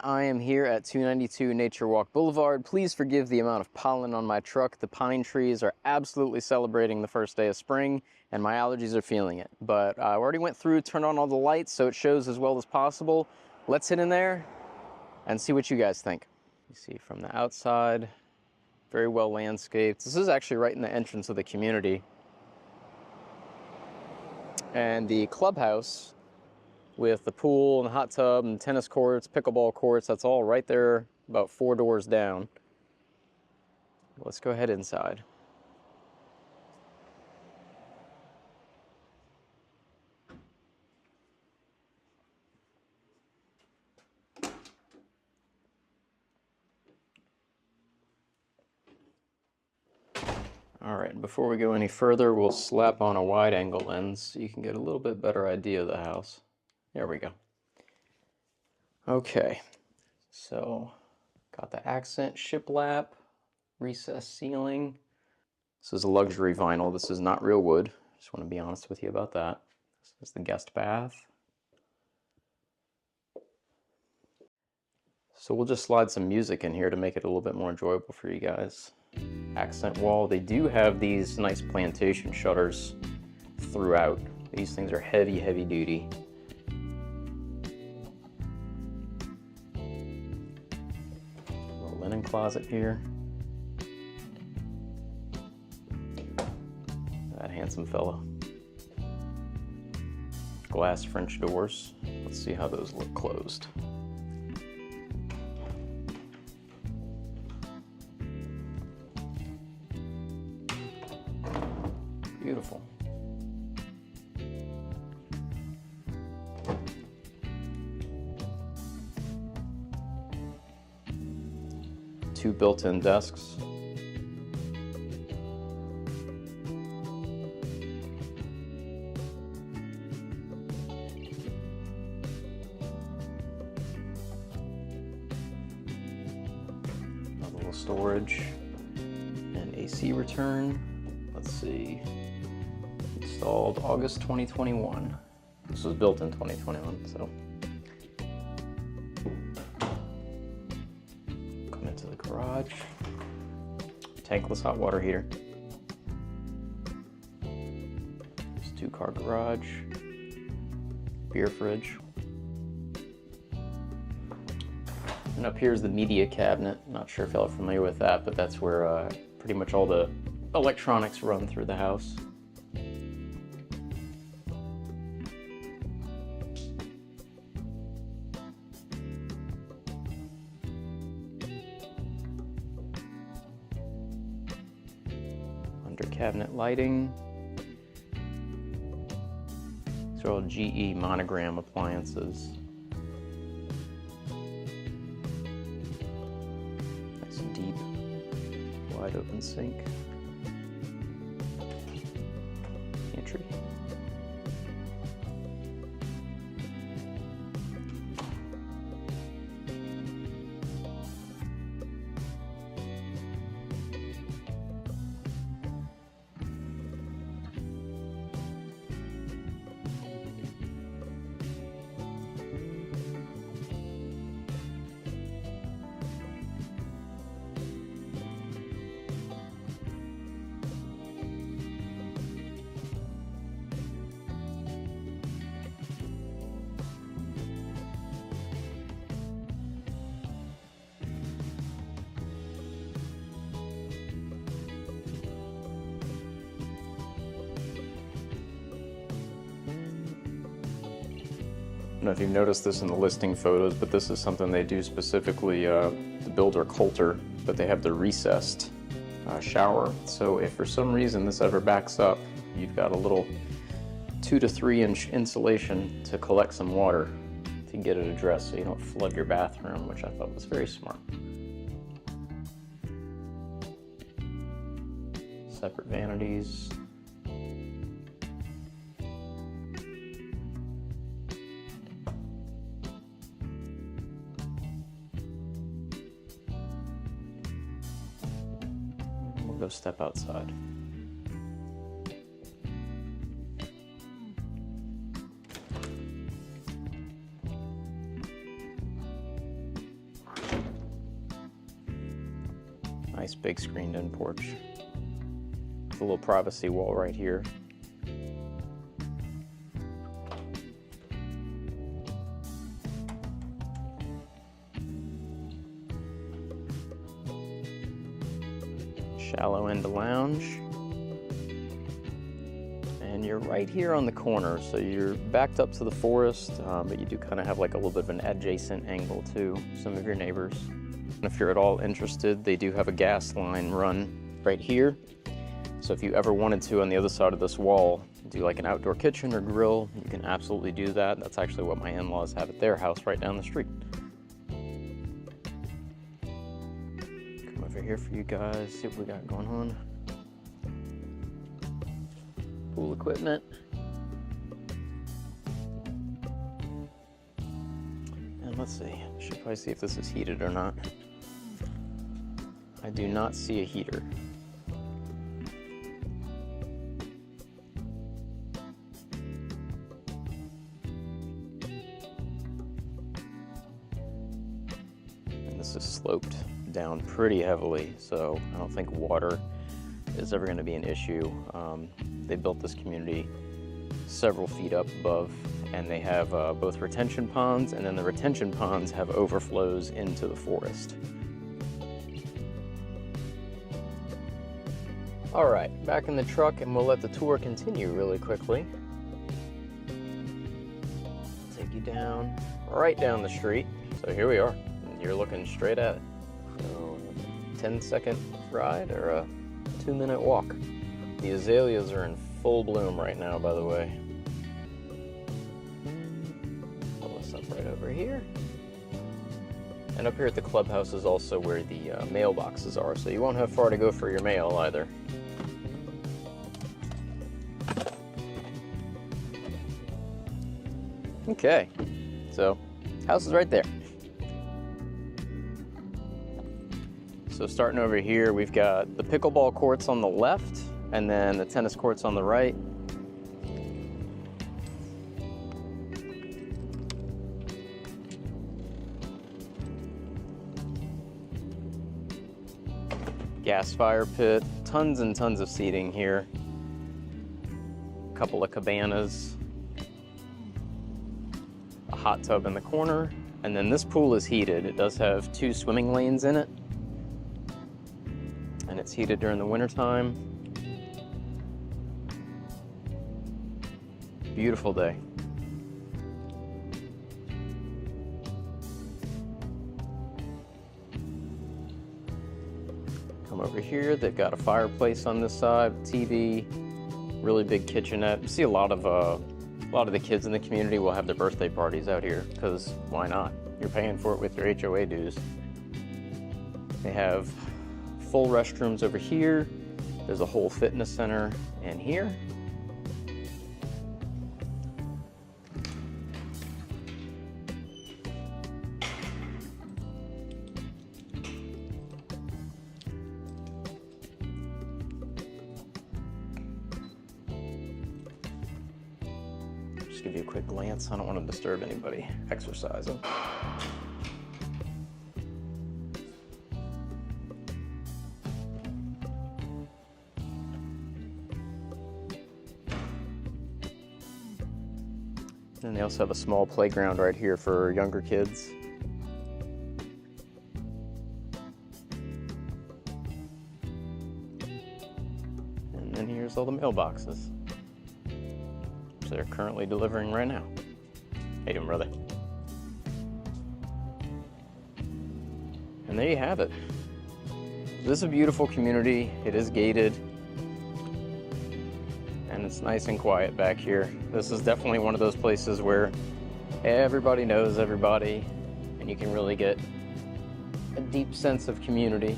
I am here at 292 Naturewalk Boulevard. Please forgive the amount of pollen on my truck. The pine trees are absolutely celebrating the first day of spring, and my allergies are feeling it. But I already went through, turned on all the lights so it shows as well as possible. Let's hit in there and see what you guys think. You see from the outside, very well landscaped. This is actually right in the entrance of the community. And the clubhouse with the pool and the hot tub and tennis courts, pickleball courts, that's all right there about 4 doors down. Let's go ahead inside. All right, before we go any further, we'll slap on a wide angle lens so you can get a little bit better idea of the house. There we go. Okay, so got the accent shiplap, recessed ceiling. This is a luxury vinyl. This is not real wood. Just want to be honest with you about that. This is the guest bath. So we'll just slide some music in here to make it a little bit more enjoyable for you guys. Accent wall. They do have these nice plantation shutters throughout. These things are heavy, heavy duty. Little linen closet here. That handsome fella. Glass French doors. Let's see how those look closed. Beautiful. Two built-in desks. A little storage and AC return. Let's see. Installed August 2021. This was built in 2021, so. Come into the garage. Tankless hot water heater. This 2-car garage. Beer fridge. And up here is the media cabinet. Not sure if y'all are familiar with that, but that's where pretty much all the electronics run through the house. Under cabinet lighting. These are all GE monogram appliances. Nice and deep, wide open sink. Pantry. I don't know if you've noticed this in the listing photos, but this is something they do specifically, the builder Coulter, but they have the recessed shower. So if for some reason this ever backs up, you've got a little 2 to 3 inch insulation to collect some water to get it addressed so you don't flood your bathroom, which I thought was very smart. Separate vanities. Go step outside. Nice big screened-in porch. A little privacy wall right here. Shallow end lounge. And you're right here on the corner, so you're backed up to the forest, but you do kind of have like a little bit of an adjacent angle to some of your neighbors. And if you're at all interested, they do have a gas line run right here. So if you ever wanted to, on the other side of this wall, do like an outdoor kitchen or grill, you can absolutely do that. That's actually what my in-laws have at their house right down the street. Come over here for you guys, see what we got going on. Pool equipment. And let's see, should probably see if this is heated or not. I do not see a heater. And this is sloped down pretty heavily, so I don't think water is ever going to be an issue. They built this community several feet up above, and they have both retention ponds, and then the retention ponds have overflows into the forest. All right, back in the truck, and we'll let the tour continue really quickly. Take you down, right down the street. So here we are, and you're looking straight at it. So, 10-second ride or a 2-minute walk. The azaleas are in full bloom right now, by the way. Pull this up right over here. And up here at the clubhouse is also where the mailboxes are, so you won't have far to go for your mail either. Okay, so house is right there. So starting over here, we've got the pickleball courts on the left, and then the tennis courts on the right. Gas fire pit, tons and tons of seating here. A couple of cabanas. A hot tub in the corner, and then this pool is heated. It does have 2 swimming lanes in it, and it's heated during the wintertime. Beautiful day. Come over here, they've got a fireplace on this side, TV, really big kitchenette. You see a lot of the kids in the community will have their birthday parties out here, because why not? You're paying for it with your HOA dues. They have full restrooms over here. There's a whole fitness center in here. Just give you a quick glance. I don't want to disturb anybody exercising. And they also have a small playground right here for younger kids. And then here's all the mailboxes. They're currently delivering right now. How you doing, brother? And there you have it. This is a beautiful community. It is gated, and it's nice and quiet back here. This is definitely one of those places where everybody knows everybody, and you can really get a deep sense of community.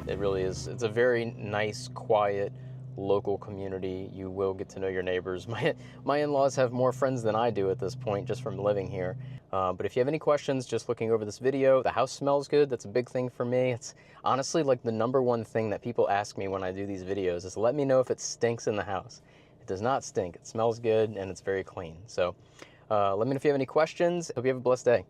It really is. It's a very nice, quiet, local community. You will get to know your neighbors. My in-laws have more friends than I do at this point, just from living here. But if you have any questions, just looking over this video, the house smells good. That's a big thing for me. It's honestly like the #1 thing that people ask me when I do these videos is let me know if it stinks in the house. It does not stink. It smells good and it's very clean. So Let me know if you have any questions. Hope you have a blessed day.